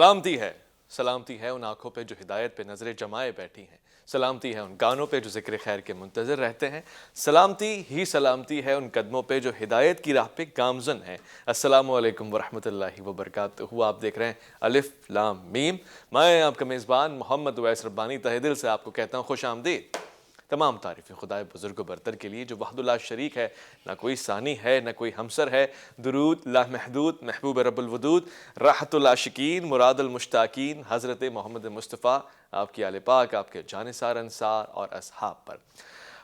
سلامتی ہے ان آنکھوں پہ جو ہدایت پہ نظریں جمائے بیٹھی ہیں، سلامتی ہے ان کانوں پہ جو ذکر خیر کے منتظر رہتے ہیں، سلامتی ہے ان قدموں پہ جو ہدایت کی راہ پہ گامزن ہیں۔ السلام علیکم ورحمۃ اللہ وبرکاتہ۔ آپ دیکھ رہے ہیں الف لام میم۔ میں آپ کا میزبان محمد اویس ربانی تہہ دل سے آپ کو کہتا ہوں خوش آمدید۔ تمام تعریفیں خدائے بزرگ و برتر کے لیے جو وحد اللہ شریک ہے، نہ کوئی ثانی ہے نہ کوئی ہمسر ہے۔ درود لامحدود محبوب رب الودود، راحت العاشقین مراد المشتاقین حضرت محمد مصطفیٰ، آپ کی آل پاک، آپ کے جانثار انصار اور اصحاب پر۔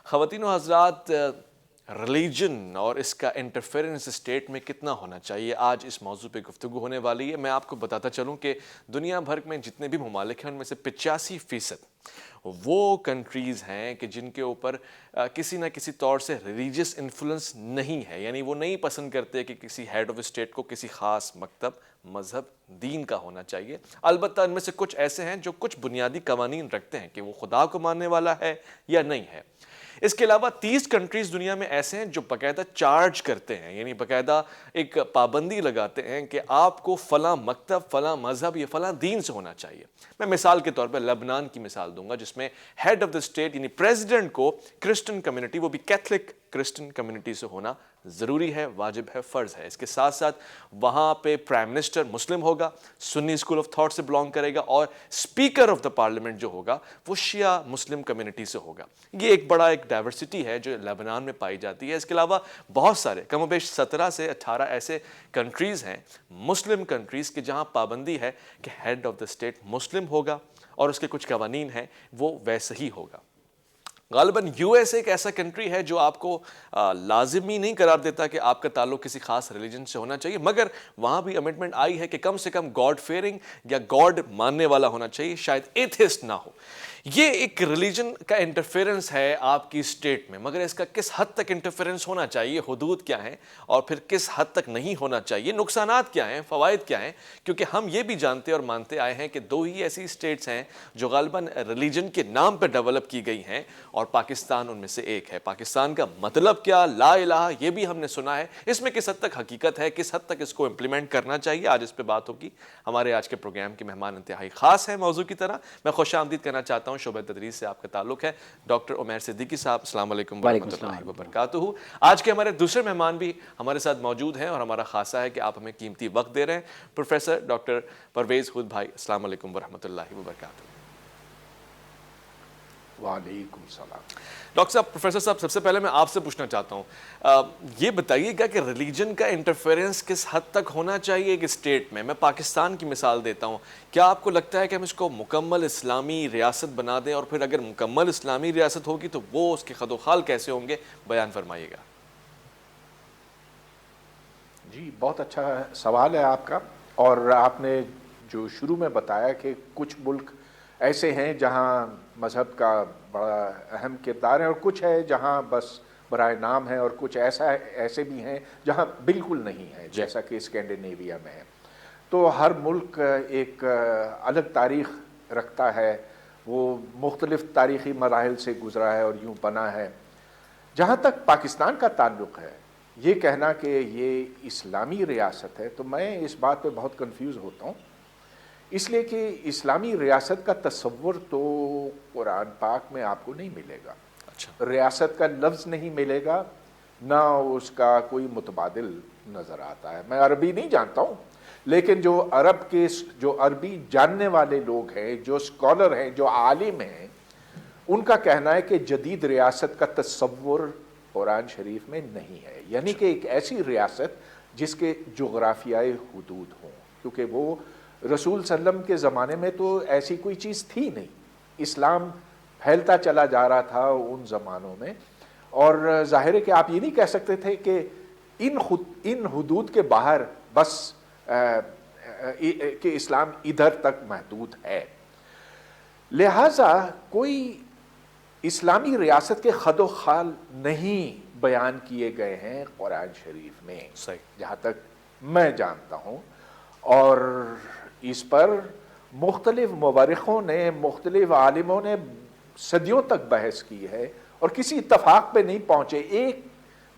خواتین و حضرات، ریلیجن اور اس کا انٹرفیرنس اسٹیٹ میں کتنا ہونا چاہیے، آج اس موضوع پہ گفتگو ہونے والی ہے۔ میں آپ کو بتاتا چلوں کہ دنیا بھر میں جتنے بھی ممالک ہیں ان میں سے 85% وہ کنٹریز ہیں کہ جن کے اوپر کسی نہ کسی طور سے ریلیجس انفلوئنس نہیں ہے، یعنی وہ نہیں پسند کرتے کہ کسی ہیڈ آف اسٹیٹ کو کسی خاص مکتب، مذہب، دین کا ہونا چاہیے۔ البتہ ان میں سے کچھ ایسے ہیں جو کچھ بنیادی قوانین رکھتے ہیں کہ وہ خدا کو ماننے والا ہے یا نہیں ہے۔ اس کے علاوہ 30 کنٹریز دنیا میں ایسے ہیں جو باقاعدہ چارج کرتے ہیں، یعنی باقاعدہ ایک پابندی لگاتے ہیں کہ آپ کو فلاں مکتب، فلاں مذہب یا فلاں دین سے ہونا چاہیے۔ میں مثال کے طور پہ لبنان کی مثال دوں گا، جس میں ہیڈ آف دا اسٹیٹ یعنی پریزیڈنٹ کو کرسچن کمیونٹی، وہ بھی کیتھولک کرسچن کمیونٹی سے ہونا ضروری ہے، واجب ہے، فرض ہے۔ اس کے ساتھ ساتھ وہاں پہ پرائم منسٹر مسلم ہوگا، سنی اسکول آف تھاٹ سے بلانگ کرے گا، اور اسپیکر آف دا پارلیمنٹ جو ہوگا وہ شیعہ مسلم کمیونٹی سے ہوگا۔ یہ ایک بڑا ایک ڈائیورسٹی ہے جو لبنان میں پائی جاتی ہے۔ اس کے علاوہ بہت سارے کم و بیش 17 سے 18 ایسے کنٹریز ہیں، مسلم کنٹریز، کے جہاں پابندی ہے کہ ہیڈ آف دا اسٹیٹ مسلم ہوگا اور اس کے کچھ قوانین ہیں وہ ویسے ہی ہوگا۔ غالباً یو ایس ایک ایسا کنٹری ہے جو آپ کو لازمی نہیں قرار دیتا کہ آپ کا تعلق کسی خاص ریلیجن سے ہونا چاہیے، مگر وہاں بھی امنڈمنٹ آئی ہے کہ کم سے کم گاڈ فیئرنگ یا گاڈ ماننے والا ہونا چاہیے، شاید ایتھسٹ نہ ہو۔ یہ ایک ریلیجن کا انٹرفیرنس ہے آپ کی اسٹیٹ میں، مگر اس کا کس حد تک انٹرفیرنس ہونا چاہیے، حدود کیا ہیں، اور پھر کس حد تک نہیں ہونا چاہیے، نقصانات کیا ہیں، فوائد کیا ہیں، کیونکہ ہم یہ بھی جانتے اور مانتے آئے ہیں کہ 2 ہی ایسی اسٹیٹس ہیں جو غالباً ریلیجن کے نام پہ ڈیولپ کی گئی ہیں، اور پاکستان ان میں سے ایک ہے۔ پاکستان کا مطلب کیا، لا الہ، یہ بھی ہم نے سنا ہے، اس میں کس حد تک حقیقت ہے، کس حد تک اس کو امپلیمنٹ کرنا چاہیے، آج اس پہ بات ہوگی۔ ہمارے آج کے پروگرام کے مہمان انتہائی خاص ہیں موضوع کی طرح۔ میں خوش آمدید کرنا چاہتا ہوں، شعبہ تدریس سے آپ کا تعلق ہے، ڈاکٹر عمیر صدیقی صاحب، السلام علیکم ورحمۃ اللہ وبرکاتہ۔ آج کے ہمارے دوسرے مہمان بھی ہمارے ساتھ موجود ہیں اور ہمارا خاصہ ہے کہ آپ ہمیں قیمتی وقت دے رہے ہیں، پروفیسر ڈاکٹر پرویز ہود بھائی، السلام علیکم ورحمۃ اللہ وبرکاتہ۔ وعلیکم السلام۔ ڈاکٹر صاحب، پروفیسر صاحب، سب سے پہلے میں آپ سے پوچھنا چاہتا ہوں، یہ بتائیے گا کہ ریلیجن کا انٹرفیرنس کس حد تک ہونا چاہیے ایک اسٹیٹ میں؟ میں پاکستان کی مثال دیتا ہوں، کیا آپ کو لگتا ہے کہ ہم اس کو مکمل اسلامی ریاست بنا دیں، اور پھر اگر مکمل اسلامی ریاست ہوگی تو وہ اس کے خد و خال کیسے ہوں گے، بیان فرمائیے گا۔ جی، بہت اچھا سوال ہے آپ کا، اور آپ نے جو شروع میں بتایا کہ کچھ ملک ایسے ہیں جہاں مذہب کا بڑا اہم کردار ہے، اور کچھ ہے جہاں بس برائے نام ہے، اور کچھ ایسے بھی ہیں جہاں بالکل نہیں ہے، جیسا کہ اسکینڈینیویا میں ہے۔ تو ہر ملک ایک الگ تاریخ رکھتا ہے، وہ مختلف تاریخی مراحل سے گزرا ہے اور یوں بنا ہے۔ جہاں تک پاکستان کا تعلق ہے، یہ کہنا کہ یہ اسلامی ریاست ہے، تو میں اس بات پہ بہت کنفیوز ہوتا ہوں، اس لیے کہ اسلامی ریاست کا تصور تو قرآن پاک میں آپ کو نہیں ملے گا۔ اچھا، ریاست کا لفظ نہیں ملے گا، نہ اس کا کوئی متبادل نظر آتا ہے۔ میں عربی نہیں جانتا ہوں، لیکن جو عربی جاننے والے لوگ ہیں، جو اسکالر ہیں، جو عالم ہیں، ان کا کہنا ہے کہ جدید ریاست کا تصور قرآن شریف میں نہیں ہے، یعنی کہ ایک ایسی ریاست جس کے جغرافیائی حدود ہوں، کیونکہ وہ رسول صلی اللہ علیہ وسلم کے زمانے میں تو ایسی کوئی چیز تھی نہیں، اسلام پھیلتا چلا جا رہا تھا ان زمانوں میں، اور ظاہر ہے کہ آپ یہ نہیں کہہ سکتے تھے کہ ان حدود کے باہر بس کہ اسلام ادھر تک محدود ہے۔ لہٰذا کوئی اسلامی ریاست کے خد و خال نہیں بیان کیے گئے ہیں قرآن شریف میں، جہاں تک میں جانتا ہوں، اور اس پر مختلف مورخوں نے، مختلف عالموں نے صدیوں تک بحث کی ہے، اور کسی اتفاق پہ نہیں پہنچے، ایک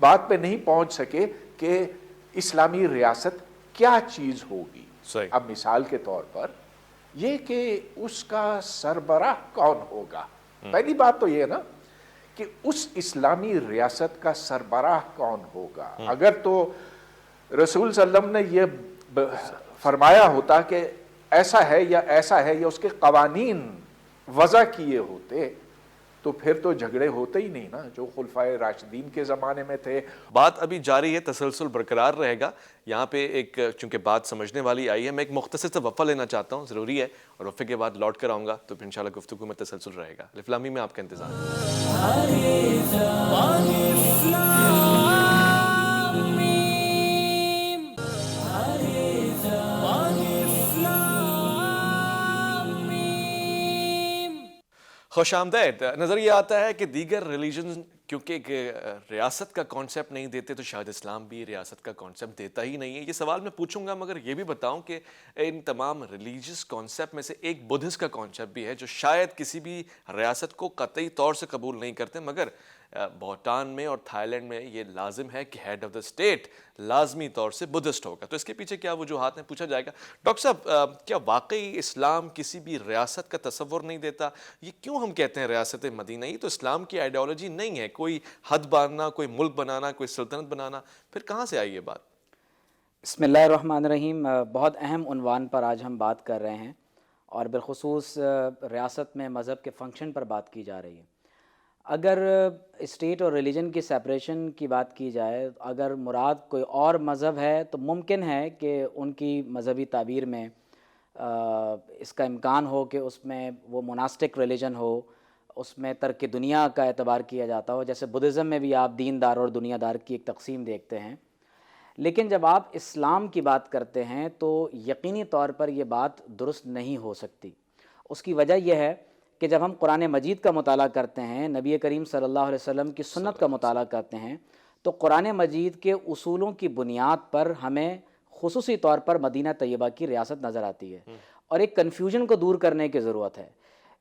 بات پہ نہیں پہنچ سکے کہ اسلامی ریاست کیا چیز ہوگی۔ اب مثال کے طور پر یہ کہ اس کا سربراہ کون ہوگا. پہلی بات تو یہ ہے نا کہ اس اسلامی ریاست کا سربراہ کون ہوگا. اگر تو رسول صلی اللہ علیہ وسلم نے یہ فرمایا ہوتا کہ ایسا ہے یا ایسا ہے یا اس کے قوانین وضع کیے ہوتے تو پھر تو جھگڑے ہوتے ہی نہیں نا جو خلفائے راشدین کے زمانے میں تھے. بات ابھی جاری ہے, تسلسل برقرار رہے گا. یہاں پہ ایک چونکہ بات سمجھنے والی آئی ہے, میں ایک مختصر سے وقفہ لینا چاہتا ہوں, ضروری ہے, اور وقفے کے بعد لوٹ کر آؤں گا تو پھر انشاءاللہ گفتگو میں تسلسل رہے گا. الف لام میم میں آپ کا انتظار خوش آمدید. نظر یہ آتا ہے کہ دیگر ریلیجن کیونکہ ایک ریاست کا کانسیپٹ نہیں دیتے تو شاید اسلام بھی ریاست کا کانسیپٹ دیتا ہی نہیں ہے. یہ سوال میں پوچھوں گا, مگر یہ بھی بتاؤں کہ ان تمام ریلیجس کانسیپٹ میں سے ایک بدھسٹ کا کانسیپٹ بھی ہے جو شاید کسی بھی ریاست کو قطعی طور سے قبول نہیں کرتے, مگر بھوٹان میں اور تھائی لینڈ میں یہ لازم ہے کہ ہیڈ آف دا اسٹیٹ لازمی طور سے بدھسٹ ہوگا. تو اس کے پیچھے کیا وجوہات ہیں پوچھا جائے گا. ڈاکٹر صاحب, کیا واقعی اسلام کسی بھی ریاست کا تصور نہیں دیتا؟ یہ کیوں ہم کہتے ہیں ریاست مدینہ؟ یہ تو اسلام کی آئیڈیالوجی نہیں ہے, کوئی حد باندھنا, کوئی ملک بنانا, کوئی سلطنت بنانا, پھر کہاں سے آئی یہ بات؟ بسم اللہ الرحمن الرحیم. بہت اہم عنوان پر آج ہم بات کر رہے ہیں, اور بالخصوص ریاست میں مذہب کے فنکشن پر بات کی جا رہی ہے. اگر اسٹیٹ اور ریلیجن کی سیپریشن کی بات کی جائے, اگر مراد کوئی اور مذہب ہے تو ممکن ہے کہ ان کی مذہبی تعبیر میں اس کا امکان ہو کہ اس میں وہ مناسٹک ریلیجن ہو, اس میں ترک دنیا کا اعتبار کیا جاتا ہو. جیسے بدھزم میں بھی آپ دیندار اور دنیا دار کی ایک تقسیم دیکھتے ہیں. لیکن جب آپ اسلام کی بات کرتے ہیں تو یقینی طور پر یہ بات درست نہیں ہو سکتی. اس کی وجہ یہ ہے کہ جب ہم قرآن مجید کا مطالعہ کرتے ہیں, نبی کریم صلی اللہ علیہ وسلم کی سنت کا مطالعہ کرتے ہیں, تو قرآن مجید کے اصولوں کی بنیاد پر ہمیں خصوصی طور پر مدینہ طیبہ کی ریاست نظر آتی ہے. اور ایک کنفیوژن کو دور کرنے کی ضرورت ہے.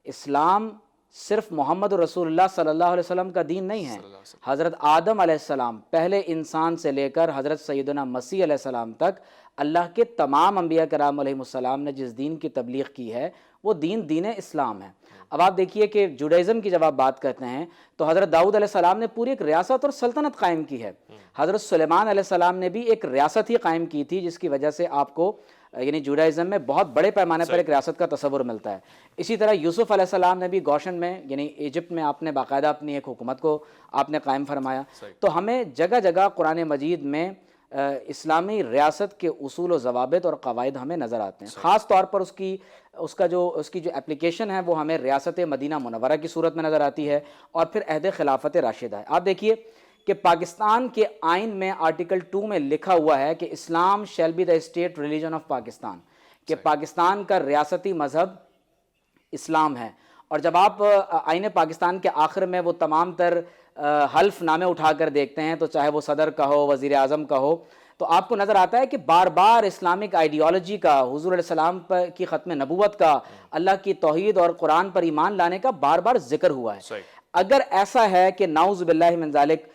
اسلام صرف محمد رسول اللہ صلی اللہ علیہ وسلم کا دین نہیں ہے. حضرت آدم علیہ السلام پہلے انسان سے لے کر حضرت سیدنا مسیح علیہ السلام تک اللہ کے تمام انبیاء کرام علیہ السلام نے جس دین کی تبلیغ کی ہے وہ دین اسلام ہے. اب آپ دیکھیے کہ جوڈائزم کی جب آپ بات کرتے ہیں تو حضرت داؤد علیہ السلام نے پوری ایک ریاست اور سلطنت قائم کی ہے. حضرت سلیمان علیہ السلام نے بھی ایک ریاست ہی قائم کی تھی, جس کی وجہ سے آپ کو یعنی جوڈائزم میں بہت بڑے پیمانے پر ایک ریاست کا تصور ملتا ہے. اسی طرح یوسف علیہ السلام نے بھی گوشن میں یعنی ایجپٹ میں آپ نے باقاعدہ اپنی ایک حکومت کو آپ نے قائم فرمایا. تو ہمیں جگہ جگہ قرآن مجید میں اسلامی ریاست کے اصول و ضوابط اور قواعد ہمیں نظر آتے ہیں. خاص طور پر اس کی جو اپلیکیشن ہے وہ ہمیں ریاست مدینہ منورہ کی صورت میں نظر آتی ہے, اور پھر عہد خلافت راشدہ ہے. آپ دیکھیے کہ پاکستان کے آئین میں آرٹیکل 2 میں لکھا ہوا ہے کہ Islam shall be the state religion of Pakistan, کہ پاکستان کا ریاستی مذہب اسلام ہے. اور جب آپ آئین پاکستان کے آخر میں وہ تمام تر حلف نامے اٹھا کر دیکھتے ہیں, تو چاہے وہ صدر کا ہو, وزیر اعظم کا ہو, تو آپ کو نظر آتا ہے کہ بار بار اسلامک آئیڈیالوجی کا, حضور علیہ السلام کی ختم نبوت کا, اللہ کی توحید اور قرآن پر ایمان لانے کا بار بار ذکر ہوا ہے. اگر ایسا ہے کہ نعوذ باللہ من ذالک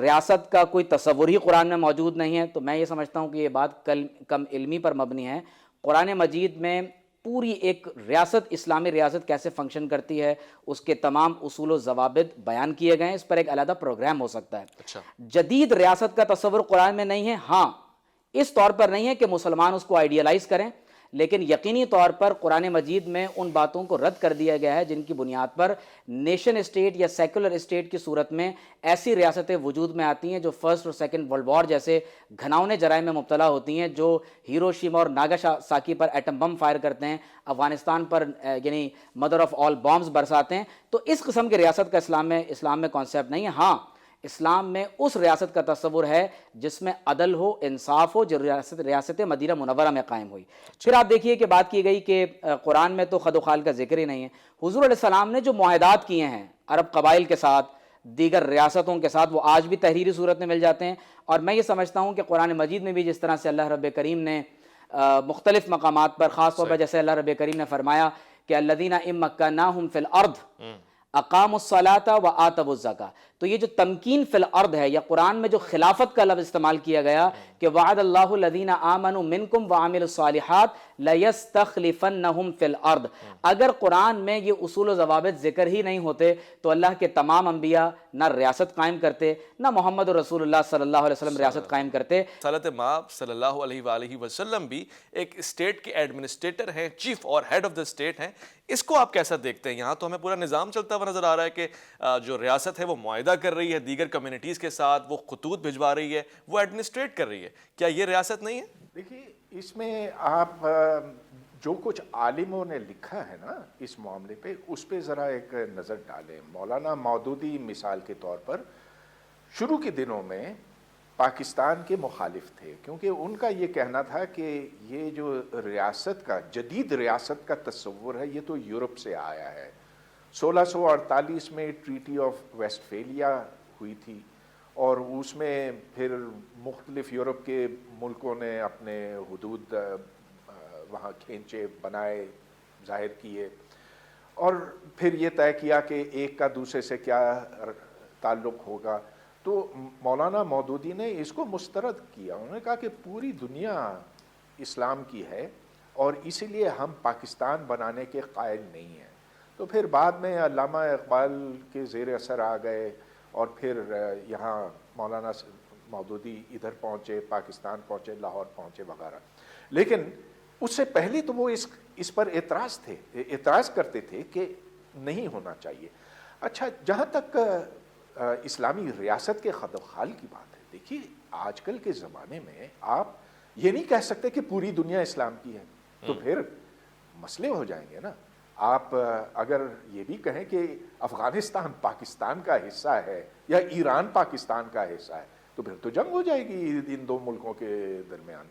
ریاست کا کوئی تصور ہی قرآن میں موجود نہیں ہے, تو میں یہ سمجھتا ہوں کہ یہ بات کم علمی پر مبنی ہے. قرآن مجید میں پوری ایک ریاست, اسلامی ریاست کیسے فنکشن کرتی ہے, اس کے تمام اصول و ضوابط بیان کیے گئے ہیں. اس پر ایک علیحدہ پروگرام ہو سکتا ہے. جدید ریاست کا تصور قرآن میں نہیں ہے. ہاں, اس طور پر نہیں ہے کہ مسلمان اس کو آئیڈیالائز کریں, لیکن یقینی طور پر قرآن مجید میں ان باتوں کو رد کر دیا گیا ہے جن کی بنیاد پر نیشن اسٹیٹ یا سیکولر اسٹیٹ کی صورت میں ایسی ریاستیں وجود میں آتی ہیں جو فرسٹ اور سیکنڈ ورلڈ وار جیسے گھناؤنے جرائم میں مبتلا ہوتی ہیں, جو ہیروشیما اور ناگاساکی پر ایٹم بم فائر کرتے ہیں, افغانستان پر یعنی مدر آف آل بامز برساتے ہیں. تو اس قسم کی ریاست کا اسلام میں کانسیپٹ نہیں ہے. ہاں, اسلام میں اس ریاست کا تصور ہے جس میں عدل ہو, انصاف ہو, جو ریاست مدینہ منورہ میں قائم ہوئی. پھر آپ دیکھیے کہ بات کی گئی کہ قرآن میں تو خد و خال کا ذکر ہی نہیں ہے. حضور علیہ السلام نے جو معاہدات کیے ہیں عرب قبائل کے ساتھ, دیگر ریاستوں کے ساتھ, وہ آج بھی تحریری صورت میں مل جاتے ہیں. اور میں یہ سمجھتا ہوں کہ قرآن مجید میں بھی جس طرح سے اللہ رب کریم نے مختلف مقامات پر, خاص طور پر جیسے اللہ رب کریم نے فرمایا کہ الذین ان مکناہم فی الارض اقاموا الصلاۃ وآتوا الزکاۃ, تو یہ جو تمکین فی الارض ہے, یا قرآن میں جو خلافت کا لفظ استعمال کیا گیا کہ وعد اللہ الذین آمنوا منکم وعملوا الصالحات لَيَسْتَخْلِفَنَّهُمْ فِي الْأَرْضِ. اگر قرآن میں یہ اصول و ضوابط ذکر ہی نہیں ہوتے تو اللہ کے تمام انبیاء نہ ریاست قائم کرتے، نہ محمد رسول اللہ صلی اللہ علیہ وسلم ریاست قائم کرتے. صلوات مآب صلی اللہ علیہ وآلہ وسلم بھی ایک اسٹیٹ کے ایڈمنسٹریٹر ہیں، چیف اور ہیڈ آف دا اسٹیٹ ہیں. اس کو آپ کیسا دیکھتے ہیں؟ یہاں تو ہمیں پورا نظام چلتا ہوا نظر آ رہا ہے کہ جو ریاست ہے وہ معاہدہ کر رہی ہے دیگر کمیونٹیز کے ساتھ، وہ خطوط بھجوا رہی ہے، وہ ایڈمنسٹریٹ کر رہی ہے. کیا یہ ریاست نہیں ہے؟ دیکھیے اس میں آپ جو کچھ عالموں نے لکھا ہے نا اس معاملے پہ، اس پہ ذرا ایک نظر ڈالیں. مولانا مودودی مثال کے طور پر شروع کے دنوں میں پاکستان کے مخالف تھے، کیونکہ ان کا یہ کہنا تھا کہ یہ جو ریاست کا جدید ریاست کا تصور ہے یہ تو یورپ سے آیا ہے. 1648 میں ٹریٹی آف ویسٹفیلیا ہوئی تھی اور اس میں پھر مختلف یورپ کے ملکوں نے اپنے حدود وہاں کھینچے، بنائے، ظاہر کیے، اور پھر یہ طے کیا کہ ایک کا دوسرے سے کیا تعلق ہوگا. تو مولانا مودودی نے اس کو مسترد کیا. انہوں نے کہا کہ پوری دنیا اسلام کی ہے اور اسی لیے ہم پاکستان بنانے کے قائل نہیں ہیں. تو پھر بعد میں علامہ اقبال کے زیر اثر آ گئے اور پھر یہاں مولانا مودودی ادھر پہنچے، پاکستان پہنچے، لاہور پہنچے وغیرہ. لیکن اس سے پہلے تو وہ اس پر اعتراض کرتے تھے کہ نہیں ہونا چاہیے. اچھا، جہاں تک اسلامی ریاست کے خد و خال کی بات ہے، دیکھیے آج کل کے زمانے میں آپ یہ نہیں کہہ سکتے کہ پوری دنیا اسلام کی ہے، تو پھر مسئلے ہو جائیں گے نا. آپ اگر یہ بھی کہیں کہ افغانستان پاکستان کا حصہ ہے یا ایران پاکستان کا حصہ ہے تو پھر تو جنگ ہو جائے گی ان دو ملکوں کے درمیان.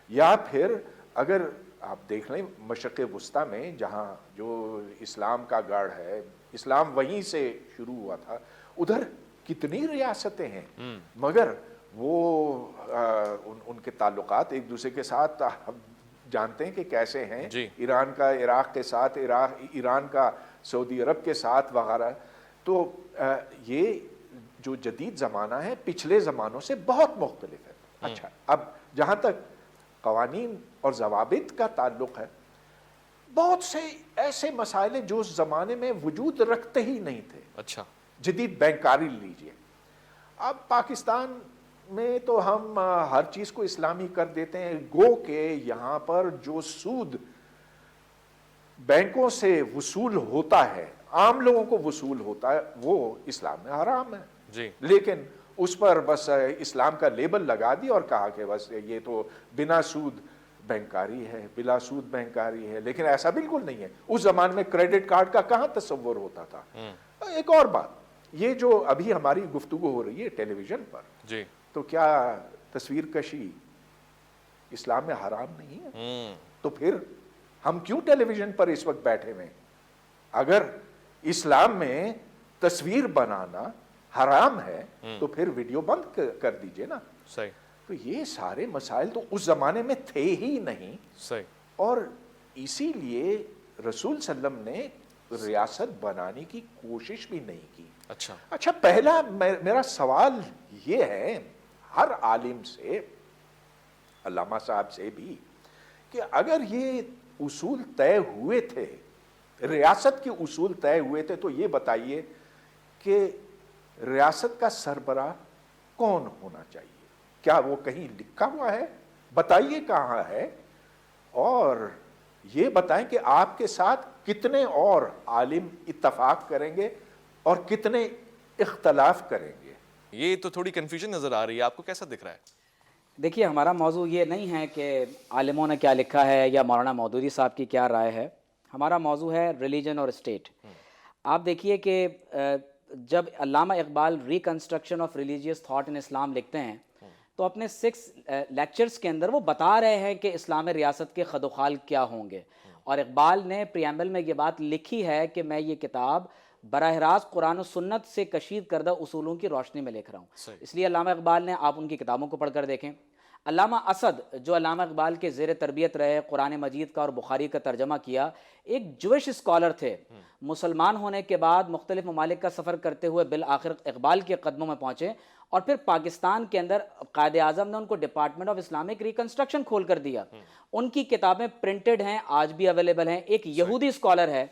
یا پھر اگر آپ دیکھ لیں مشرق وسطیٰ میں جہاں جو اسلام کا گڑھ ہے، اسلام وہیں سے شروع ہوا تھا، ادھر کتنی ریاستیں ہیں مگر وہ ان کے تعلقات ایک دوسرے کے ساتھ ہم جانتے ہیں کہ کیسے ہیں. ایران کا عراق کے ساتھ، ایران کا سعودی عرب کے ساتھ وغیرہ. تو یہ جو جدید زمانہ ہے پچھلے زمانوں سے بہت مختلف ہے. اچھا، اب جہاں تک قوانین اور ضوابط کا تعلق ہے، بہت سے ایسے مسائل جو اس زمانے میں وجود رکھتے ہی نہیں تھے. اچھا، جدید بینکاری لیجئے. اب پاکستان میں تو ہم ہر چیز کو اسلامی کر دیتے ہیں، گو کہ یہاں پر جو سود بینکوں سے وصول ہوتا ہے، عام لوگوں کو وصول ہوتا ہے، وہ اسلام میں حرام ہے. جی، لیکن اس پر بس اسلام کا لیبل لگا دی اور کہا کہ بس یہ تو بنا سود بینکاری ہے، بلا سود بینکاری ہے. لیکن ایسا بالکل نہیں ہے. اس زمانے میں کریڈٹ کارڈ کا کہاں تصور ہوتا تھا. ایک اور بات، یہ جو ابھی ہماری گفتگو ہو رہی ہے ٹیلی ویژن پر، جی، تو کیا تصویر کشی اسلام میں حرام نہیں ہے؟ تو پھر ہم کیوں ٹیلی ویژن پر اس وقت بیٹھے ہوئے؟ اگر اسلام میں تصویر بنانا حرام ہے تو پھر ویڈیو بند کر دیجئے نا. صحیح. تو یہ سارے مسائل تو اس زمانے میں تھے ہی نہیں. صحیح. اور اسی لیے رسول صلی اللہ علیہ وسلم نے ریاست بنانے کی کوشش بھی نہیں کی. اچھا، پہلا میرا سوال یہ ہے ہر عالم سے، علامہ صاحب سے بھی، کہ اگر یہ اصول طے ہوئے تھے، ریاست کے اصول طے ہوئے تھے، تو یہ بتائیے کہ ریاست کا سربراہ کون ہونا چاہیے؟ کیا وہ کہیں لکھا ہوا ہے؟ بتائیے کہاں ہے. اور یہ بتائیں کہ آپ کے ساتھ کتنے اور عالم اتفاق کریں گے اور کتنے اختلاف کریں گے. یہ تو تھوڑی کنفیوژن نظر آ رہی ہے، آپ کو کیسا دکھ رہا ہے؟ دیکھیے، ہمارا موضوع یہ نہیں ہے کہ عالموں نے کیا لکھا ہے یا مولانا مودودی صاحب کی کیا رائے ہے. ہمارا موضوع ہے ریلیجن اور اسٹیٹ. آپ دیکھیے کہ جب Allama Iqbal reconstruction of religious thought in Islam لکھتے ہیں تو اپنے 6 لیکچرز کے اندر وہ بتا رہے ہیں کہ اسلام ریاست کے خد و خال کیا ہوں گے. اور اقبال نے پریامبل میں یہ بات لکھی ہے کہ میں یہ کتاب براہ راست قرآن و سنت سے کشید کردہ اصولوں کی روشنی میں لکھ رہا ہوں. اس لیے علامہ اقبال نے، آپ ان کی کتابوں کو پڑھ کر دیکھیں، علامہ اسد جو علامہ اقبال کے زیر تربیت رہے، قرآن مجید کا اور بخاری کا ترجمہ کیا، ایک جوش اسکالر تھے، مسلمان ہونے کے بعد مختلف ممالک کا سفر کرتے ہوئے بالآخر اقبال کے قدموں میں پہنچے، اور پھر پاکستان کے اندر قائد اعظم نے ان کو ڈپارٹمنٹ آف اسلامک ریکنسٹرکشن کھول کر دیا. ان کی کتابیں پرنٹڈ ہیں، آج بھی اویلیبل ہیں. ایک یہودی اسکالر ہے،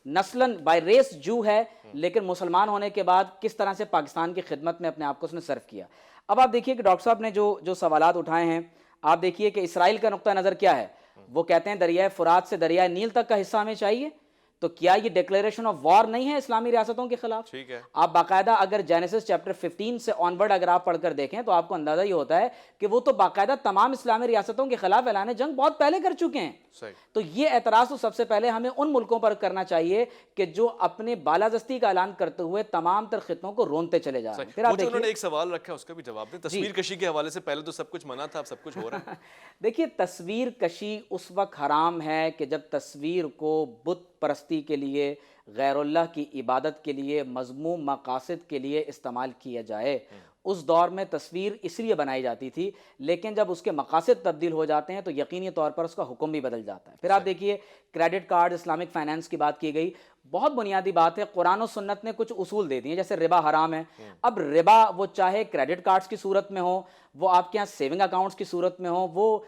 نسلاً بائی ریس جو ہے، لیکن مسلمان ہونے کے بعد کس طرح سے پاکستان کی خدمت میں اپنے آپ کو اس نے صرف کیا. اب آپ دیکھیے کہ ڈاکٹر صاحب نے جو سوالات اٹھائے ہیں، آپ دیکھیے کہ اسرائیل کا نقطہ نظر کیا ہے. وہ کہتے ہیں دریائے فرات سے دریائے نیل تک کا حصہ ہمیں چاہیے. تو کیا یہ ڈکلیریشن آف وار نہیں ہے اسلامی ریاستوں کے خلاف؟ ٹھیک ہے. آپ باقاعدہ اگر جینیسس چیپٹر 15 سے آنورڈ اگر آپ پڑھ کر دیکھیں تو آپ کو اندازہ یہ ہوتا ہے کہ وہ تو باقاعدہ تمام اسلامی ریاستوں کے خلاف اعلان جنگ بہت پہلے کر چکے ہیں. تو یہ اعتراض تو سب سے پہلے ہمیں ان ملکوں پر کرنا چاہیے کہ جو اپنے بالادستی کا اعلان کرتے ہوئے تمام تر خطوں کو رونتے چلے جا رہے ہیں. پھر آپ انہوں نے ایک سوال رکھا، اس کا بھی جواب دیں. تصویر کشی کے حوالے سے پہلے تو سب کچھ منع تھا، اب سب کچھ ہو رہا ہے. دیکھیے تصویر کشی اس وقت حرام ہے کہ جب تصویر کو بت پرستی کے لیے، غیر اللہ کی عبادت کے لیے، مذموم مقاصد کے لیے استعمال کیا جائے. اس دور میں تصویر اس لیے بنائی جاتی تھی، لیکن جب اس کے مقاصد تبدیل ہو جاتے ہیں تو یقینی طور پر اس کا حکم بھی بدل جاتا ہے. پھر آپ دیکھیے کریڈٹ کارڈ، اسلامک فائنانس کی بات کی گئی، بہت بنیادی بات ہے. قرآن و سنت نے کچھ اصول دے دیے، جیسے ربا حرام ہے. اب ربا وہ چاہے کریڈٹ کارڈز کی صورت میں ہو، وہ آپ کے یہاں سیونگ اکاؤنٹس کی صورت میں ہو، وہ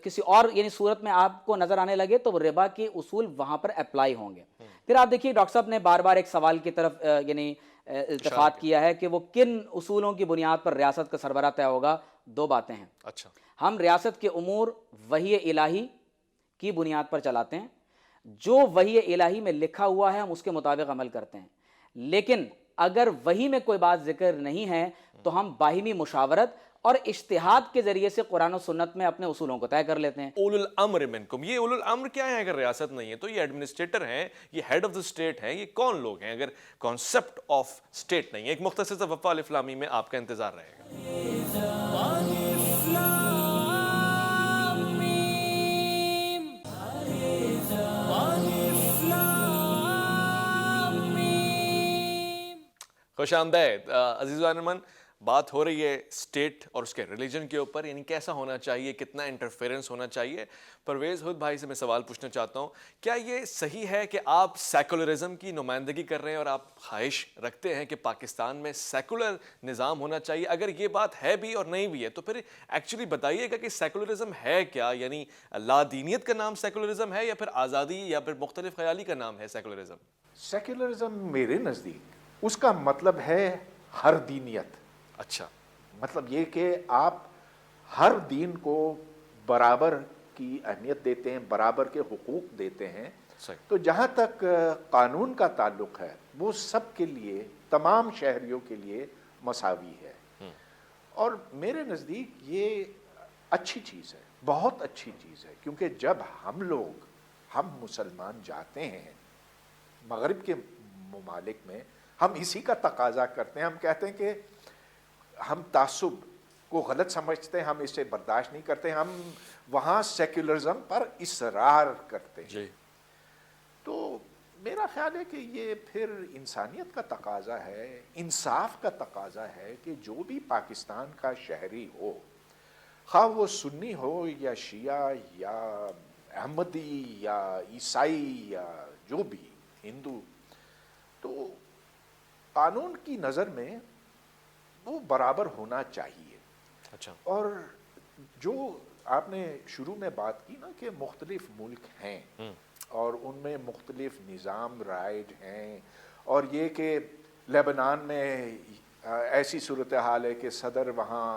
کسی اور یعنی صورت میں آپ کو نظر آنے لگے، تو وہ ربا کے اصول وہاں پر اپلائی ہوں گے. پھر آپ دیکھیے ڈاکٹر صاحب نے بار بار ایک سوال کی طرف یعنی التفات کیا ہے کہ وہ کن اصولوں کی بنیاد پر ریاست کا سربراہ طے ہوگا. دو باتیں ہیں. اچھا، ہم ریاست کے امور وحی الہی کی بنیاد پر چلاتے ہیں. جو وحی الہی میں لکھا ہوا ہے ہم اس کے مطابق عمل کرتے ہیں. لیکن اگر وحی میں کوئی بات ذکر نہیں ہے تو ہم باہمی مشاورت اور اجتہاد کے ذریعے سے قرآن و سنت میں اپنے اصولوں کو طے کر لیتے ہیں. اول الامر منکم، یہ اول الامر کیا ہے؟ اگر ریاست نہیں ہے تو یہ ایڈمنسٹریٹر ہیں، یہ ہیڈ آف دا اسٹیٹ ہیں. یہ کون لوگ ہیں اگر کانسیپٹ آف اسٹیٹ نہیں ہے؟ ایک مختصر سا وقفہ الف لام میم میں آپ کا انتظار رہے گا. خوش آمدید عزیز و ارجمند. بات ہو رہی ہے اسٹیٹ اور اس کے ریلیجن کے اوپر، یعنی کیسا ہونا چاہیے، کتنا انٹرفیرنس ہونا چاہیے. پرویز ہد بھائی سے میں سوال پوچھنا چاہتا ہوں، کیا یہ صحیح ہے کہ آپ سیکولرزم کی نمائندگی کر رہے ہیں اور آپ خواہش رکھتے ہیں کہ پاکستان میں سیکولر نظام ہونا چاہیے؟ اگر یہ بات ہے بھی اور نہیں بھی ہے تو پھر ایکچولی بتائیے گا کہ سیکولرزم ہے کیا؟ یعنی لا دینیت کا نام سیکولرزم ہے یا پھر آزادی یا پھر مختلف خیالی کا نام ہے سیکولرزم؟ سیکولرزم میرے نزدیک اس کا مطلب ہے ہر دینیت. اچھا، مطلب یہ کہ آپ ہر دین کو برابر کی اہمیت دیتے ہیں، برابر کے حقوق دیتے ہیں. تو جہاں تک قانون کا تعلق ہے وہ سب کے لیے، تمام شہریوں کے لیے مساوی ہے. اور میرے نزدیک یہ اچھی چیز ہے، بہت اچھی چیز ہے. کیونکہ جب ہم مسلمان جاتے ہیں مغرب کے ممالک میں، ہم اسی کا تقاضا کرتے ہیں. ہم کہتے ہیں کہ ہم تعصب کو غلط سمجھتے ہیں، ہم اسے برداشت نہیں کرتے، ہم وہاں سیکولرزم پر اصرار کرتے ہیں. جی. تو میرا خیال ہے کہ یہ پھر انسانیت کا تقاضا ہے، انصاف کا تقاضا ہے کہ جو بھی پاکستان کا شہری ہو، خواہ وہ سنی ہو یا شیعہ یا احمدی یا عیسائی یا جو بھی ہندو، تو قانون کی نظر میں وہ برابر ہونا چاہیے. اچھا. اور جو آپ نے شروع میں بات کی نا کہ مختلف ملک ہیں اور ان میں مختلف نظام رائج ہیں، اور یہ کہ لیبنان میں ایسی صورتحال ہے کہ صدر وہاں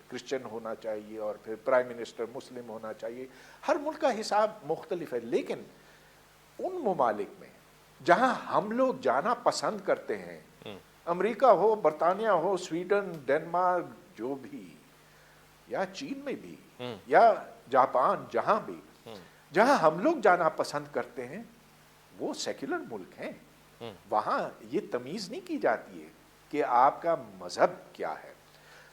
کرسچن ہونا چاہیے اور پھر پرائم منسٹر مسلم ہونا چاہیے. ہر ملک کا حساب مختلف ہے. لیکن ان ممالک میں جہاں ہم لوگ جانا پسند کرتے ہیں، امریکہ ہو، برطانیہ ہو، سویڈن، ڈنمارک، جو بھی، یا چین میں بھی یا جاپان، جہاں ہم لوگ جانا پسند کرتے ہیں وہ سیکولر ملک ہیں. وہاں یہ تمیز نہیں کی جاتی ہے کہ آپ کا مذہب کیا ہے.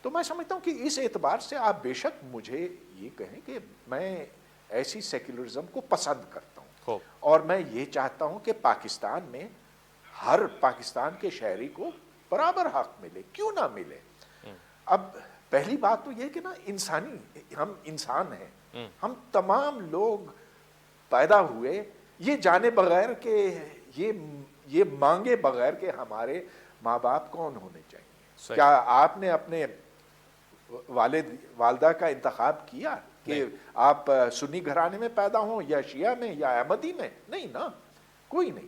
تو میں سمجھتا ہوں کہ اس اعتبار سے آپ بے شک مجھے یہ کہیں کہ میں ایسی سیکولرزم کو پسند کرتا ہوں، اور میں یہ چاہتا ہوں کہ پاکستان میں ہر پاکستان کے شہری کو برابر حق ملے. کیوں نہ ملے؟ اب پہلی بات تو یہ کہ نا ہم انسان ہیں، ہم تمام لوگ پیدا ہوئے یہ جانے بغیر کہ یہ مانگے بغیر کہ ہمارے ماں باپ کون ہونے چاہیے. کیا آپ نے اپنے والدہ کا انتخاب کیا کہ آپ سنی گھرانے میں پیدا ہوں یا شیعہ میں یا احمدی میں؟ نہیں نا، کوئی نہیں.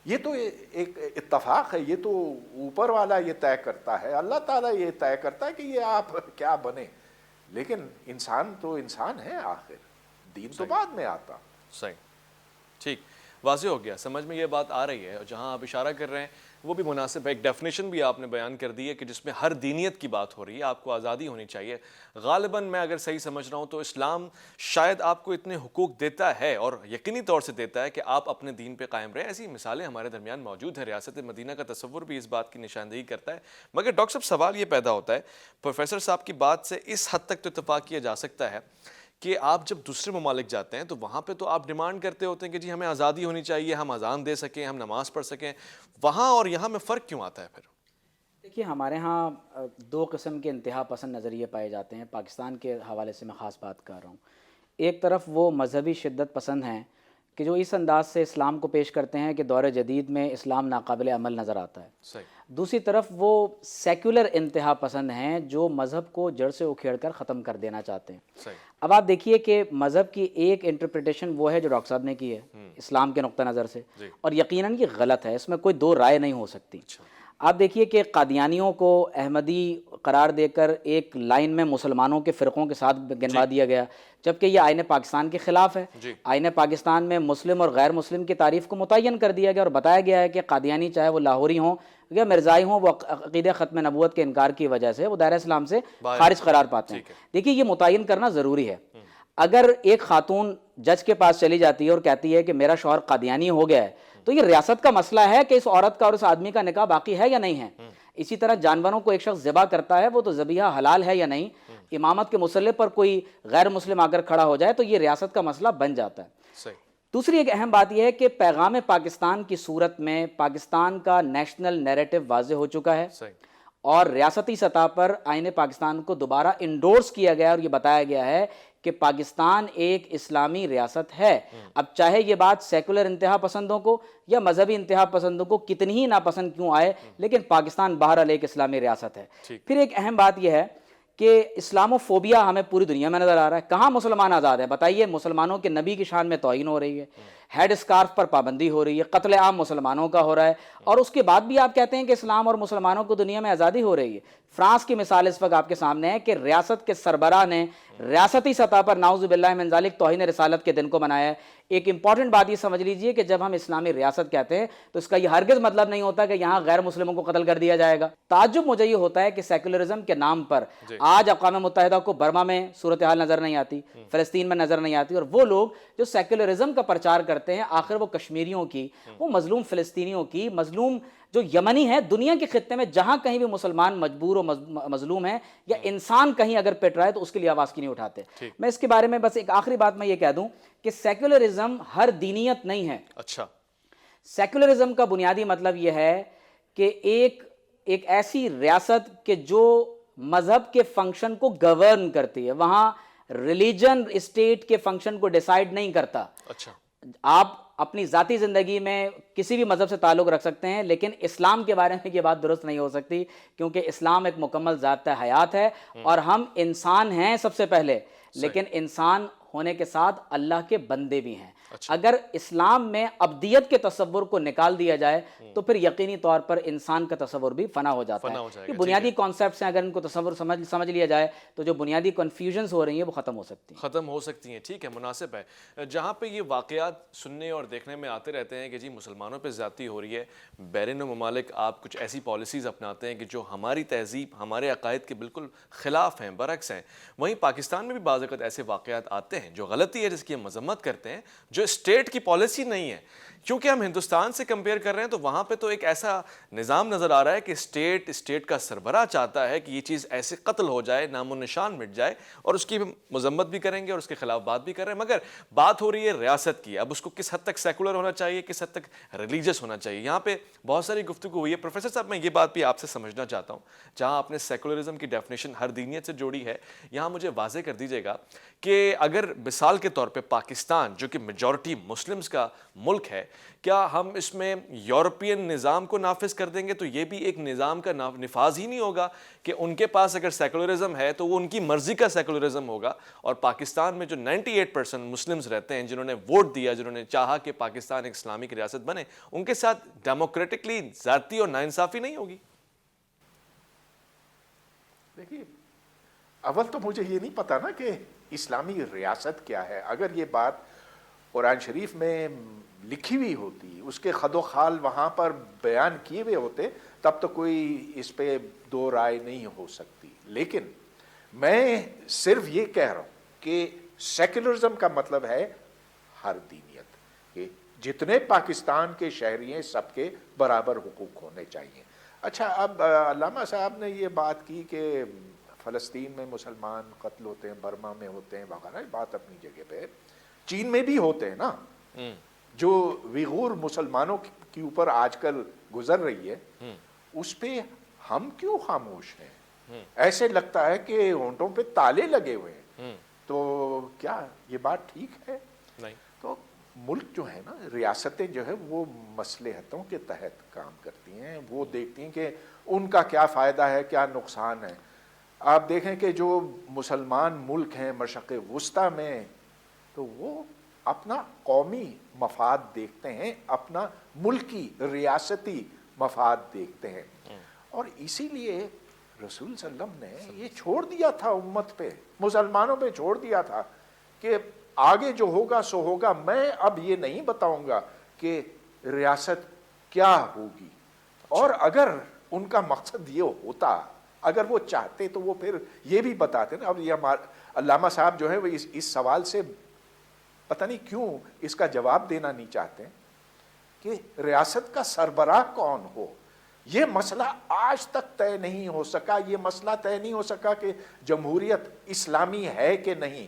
یہ تو ایک اتفاق ہے، یہ تو اوپر والا یہ طے کرتا ہے، اللہ تعالیٰ یہ طے کرتا ہے کہ یہ آپ کیا بنے. لیکن انسان تو انسان ہے آخر، دین تو بعد میں آتا. صحیح، ٹھیک، واضح ہو گیا، سمجھ میں یہ بات آ رہی ہے. اور جہاں آپ اشارہ کر رہے ہیں وہ بھی مناسب ہے. ایک ڈیفینیشن بھی آپ نے بیان کر دی ہے کہ جس میں ہر دینیت کی بات ہو رہی ہے، آپ کو آزادی ہونی چاہیے. غالباً میں اگر صحیح سمجھ رہا ہوں تو اسلام شاید آپ کو اتنے حقوق دیتا ہے اور یقینی طور سے دیتا ہے کہ آپ اپنے دین پہ قائم رہیں. ایسی مثالیں ہمارے درمیان موجود ہیں. ریاست مدینہ کا تصور بھی اس بات کی نشاندہی کرتا ہے. مگر ڈاکٹر صاحب سوال یہ پیدا ہوتا ہے، پروفیسر صاحب کی بات سے اس حد تک تو اتفاق کیا جا سکتا ہے کہ آپ جب دوسرے ممالک جاتے ہیں تو وہاں پہ تو آپ ڈیمانڈ کرتے ہوتے ہیں کہ جی ہمیں آزادی ہونی چاہیے، ہم اذان دے سکیں، ہم نماز پڑھ سکیں. وہاں اور یہاں میں فرق کیوں آتا ہے پھر؟ دیکھیے، ہمارے ہاں دو قسم کے انتہا پسند نظریے پائے جاتے ہیں. پاکستان کے حوالے سے میں خاص بات کر رہا ہوں. ایک طرف وہ مذہبی شدت پسند ہیں کہ جو اس انداز سے اسلام کو پیش کرتے ہیں کہ دور جدید میں اسلام ناقابل عمل نظر آتا ہے. صحیح. دوسری طرف وہ سیکولر انتہا پسند ہیں جو مذہب کو جڑ سے اکھیڑ کر ختم کر دینا چاہتے ہیں. صحیح. اب آپ دیکھیے کہ مذہب کی ایک انٹرپریٹیشن وہ ہے جو ڈاکٹر صاحب نے کی ہے اسلام کے نقطہ نظر سے، اور یقیناً یہ غلط ہے، اس میں کوئی دو رائے نہیں ہو سکتی. آپ دیکھیے کہ قادیانیوں کو احمدی قرار دے کر ایک لائن میں مسلمانوں کے فرقوں کے ساتھ گنوا دیا گیا، جبکہ یہ آئین پاکستان کے خلاف ہے. آئین پاکستان میں مسلم اور غیر مسلم کی تعریف کو متعین کر دیا گیا اور بتایا گیا ہے کہ قادیانی چاہے وہ لاہوری ہوں یا مرزائی ہوں، وہ عقیدہ ختم نبوت کے انکار کی وجہ سے وہ دائرہ اسلام سے خارج قرار پاتے ہیں. دیکھیے، یہ متعین کرنا ضروری ہے. اگر ایک خاتون جج کے پاس چلی جاتی ہے اور کہتی ہے کہ میرا شوہر قادیانی ہو گیا ہے، تو یہ ریاست کا مسئلہ ہے کہ اس عورت کا اور اس آدمی کا نکاح باقی ہے یا نہیں ہے. اسی طرح جانوروں کو ایک شخص ذبح کرتا ہے، وہ تو ذبیحہ حلال ہے یا نہیں. امامت کے مسئلے پر کوئی غیر مسلم آ کر کھڑا ہو جائے تو یہ ریاست کا مسئلہ بن جاتا ہے. صحیح. دوسری ایک اہم بات یہ ہے کہ پیغام پاکستان کی صورت میں پاکستان کا نیشنل نیریٹو واضح ہو چکا ہے. صحیح. اور ریاستی سطح پر آئین پاکستان کو دوبارہ انڈورس کیا گیا اور یہ بتایا گیا ہے کہ پاکستان ایک اسلامی ریاست ہے. اب چاہے یہ بات سیکولر انتہا پسندوں کو یا مذہبی انتہا پسندوں کو کتنی ہی ناپسند کیوں آئے، لیکن پاکستان بہرحال ایک اسلامی ریاست ہے. پھر ایک اہم بات یہ ہے کہ اسلامو فوبیا ہمیں پوری دنیا میں نظر آ رہا ہے. کہاں مسلمان آزاد ہیں؟ بتائیے. مسلمانوں کے نبی کی شان میں توہین ہو رہی ہے، ہیڈ اسکارف پر پابندی ہو رہی ہے، قتل عام مسلمانوں کا ہو رہا ہے، اور اس کے بعد بھی آپ کہتے ہیں کہ اسلام اور مسلمانوں کو دنیا میں آزادی ہو رہی ہے. فرانس کی مثال اس وقت آپ کے سامنے ہے کہ ریاست کے سربراہ نے ریاستی سطح پر نعوذ باللہ من ذالک توہین رسالت کے دن کو منایا ہے. ایک امپورٹنٹ بات یہ سمجھ لیجئے کہ جب ہم اسلامی ریاست کہتے ہیں تو اس کا یہ ہرگز مطلب نہیں ہوتا کہ یہاں غیر مسلموں کو قتل کر دیا جائے گا. تعجب مجھے یہ ہوتا ہے کہ سیکولرزم کے نام پر آج اقوام متحدہ کو برما میں صورتحال نظر نہیں آتی، فلسطین میں نظر نہیں آتی، اور وہ لوگ جو سیکولرزم کا پرچار کرتے ہیں آخر وہ کشمیریوں کی، وہ مظلوم فلسطینیوں کی، مظلوم جو یمنی ہے، دنیا کے خطے میں جہاں کہیں بھی مسلمان مجبور و مظلوم ہیں یا انسان کہیں اگر پٹ رہا ہے تو اس کے لیے آواز کی نہیں اٹھاتے. میں اس کے بارے میں بس ایک آخری بات میں یہ کہہ دوں کہ سیکولرزم ہر دینیت نہیں ہے. اچھا. سیکولرزم کا بنیادی مطلب یہ ہے کہ ایک ایسی ریاست کہ جو مذہب کے فنکشن کو گورن کرتی ہے، وہاں ریلیجن اسٹیٹ کے فنکشن کو ڈیسائیڈ نہیں کرتا. اچھا. آپ اپنی ذاتی زندگی میں کسی بھی مذہب سے تعلق رکھ سکتے ہیں، لیکن اسلام کے بارے میں یہ بات درست نہیں ہو سکتی، کیونکہ اسلام ایک مکمل ذات حیات ہے اور ہم انسان ہیں سب سے پہلے، لیکن انسان ہونے کے ساتھ اللہ کے بندے بھی ہیں. اگر اسلام میں ابدیت کے تصور کو نکال دیا جائے تو پھر یقینی طور پر انسان کا تصور بھی فنا ہو جاتا ہے. یہ بنیادی کانسیپٹس ہیں، اگر ان کو تصور سمجھ لیا جائے تو جو بنیادی کنفیوژنز ہو رہی ہیں وہ ختم ہو سکتی ہیں. ٹھیک ہے، مناسب ہے. جہاں پہ یہ واقعات سننے اور دیکھنے میں آتے رہتے ہیں کہ جی مسلمانوں پہ زیادتی ہو رہی ہے، بیرون ممالک آپ کچھ ایسی پالیسیز اپناتے ہیں کہ جو ہماری تہذیب، ہمارے عقائد کے بالکل خلاف ہیں، برعکس ہیں. وہیں پاکستان میں بھی بعض اوقات ایسے واقعات آتے ہیں جو غلطی ہے جس کی ہم مذمت کرتے ہیں، جو جو اسٹیٹ کی پالیسی نہیں ہے. کیونکہ ہم ہندوستان سے کمپیئر کر رہے ہیں تو وہاں پہ تو ایک ایسا نظام نظر آ رہا ہے کہ اسٹیٹ کا سربراہ چاہتا ہے کہ یہ چیز ایسے قتل ہو جائے, نام و نشان مٹ جائے, اور اس کی مذمت بھی کریں گے اور اس کے خلاف بات بھی کر رہے ہیں. مگر بات ہو رہی ہے ریاست کی. اب اس کو کس حد تک سیکولر ہونا چاہیے, کس حد تک ریلیجس ہونا چاہیے, یہاں پہ بہت ساری گفتگو ہوئی ہے. پروفیسر صاحب, میں یہ بات بھی آپ سے سمجھنا چاہتا ہوں, جہاں آپ نے سیکولرزم کی ڈیفینیشن ہر دینیت سے جوڑی ہے, یہاں مجھے واضح کر دیجیے گا کہ اگر مثال کے طور پہ پاکستان جو کہ میجورٹی مسلمز کا ملک ہے, کیا ہم اس میں یورپین نظام کو نافذ کر دیں گے تو یہ بھی ایک نظام کا نفاذ ہی نہیں ہوگا کہ ان کے پاس اگر سیکولرزم ہے تو وہ ان کی مرضی کا سیکولرزم ہوگا, اور پاکستان میں جو 98% مسلمز رہتے ہیں, جنہوں نے ووٹ دیا, جنہوں نے چاہا کہ پاکستان ایک اسلامک ریاست بنے, ان کے ساتھ ڈیموکریٹکلی ذاتی اور ناانصافی نہیں ہوگی؟ دیکھیے, اول تو مجھے یہ نہیں پتا نا کہ اسلامی ریاست کیا ہے. اگر یہ بات قرآن شریف میں لکھی ہوئی ہوتی, اس کے خد و خال وہاں پر بیان کیے ہوئے ہوتے, تب تو کوئی اس پہ دو رائے نہیں ہو سکتی. لیکن میں صرف یہ کہہ رہا ہوں کہ سیکولرزم کا مطلب ہے ہر دینیت, کہ جتنے پاکستان کے شہری ہیں سب کے برابر حقوق ہونے چاہیے. اچھا, اب علامہ صاحب نے یہ بات کی کہ فلسطین میں مسلمان قتل ہوتے ہیں, برما میں ہوتے ہیں وغیرہ, بات اپنی جگہ پہ. چین میں بھی ہوتے ہیں نا, جو ویغور مسلمانوں کے اوپر آج کل گزر رہی ہے, اس پہ ہم کیوں خاموش ہیں؟ ایسے لگتا ہے کہ ہونٹوں پہ تالے لگے ہوئے ہیں. تو کیا یہ بات ٹھیک ہے؟ نہیں. تو ملک جو ہے نا, ریاستیں جو ہے وہ مصلحتوں کے تحت کام کرتی ہیں. وہ دیکھتی ہیں کہ ان کا کیا فائدہ ہے, کیا نقصان ہے. آپ دیکھیں کہ جو مسلمان ملک ہیں مشرق وسطیٰ میں, تو وہ اپنا قومی مفاد دیکھتے ہیں, اپنا ملکی ریاستی مفاد دیکھتے ہیں. اور اسی لیے رسول صلی اللہ علیہ وسلم نے یہ چھوڑ دیا تھا امت پہ, مسلمانوں پہ چھوڑ دیا تھا کہ آگے جو ہوگا سو ہوگا. میں اب یہ نہیں بتاؤں گا کہ ریاست کیا ہوگی, اور اگر ان کا مقصد یہ ہوتا, اگر وہ چاہتے تو وہ پھر یہ بھی بتاتے نا. اب یہ علامہ صاحب جو ہے وہ اس سوال سے پتہ نہیں کیوں اس کا جواب دینا نہیں چاہتے کہ ریاست کا سربراہ کون ہو. یہ مسئلہ آج تک طے نہیں ہو سکا. یہ مسئلہ طے نہیں ہو سکا کہ جمہوریت اسلامی ہے کہ نہیں.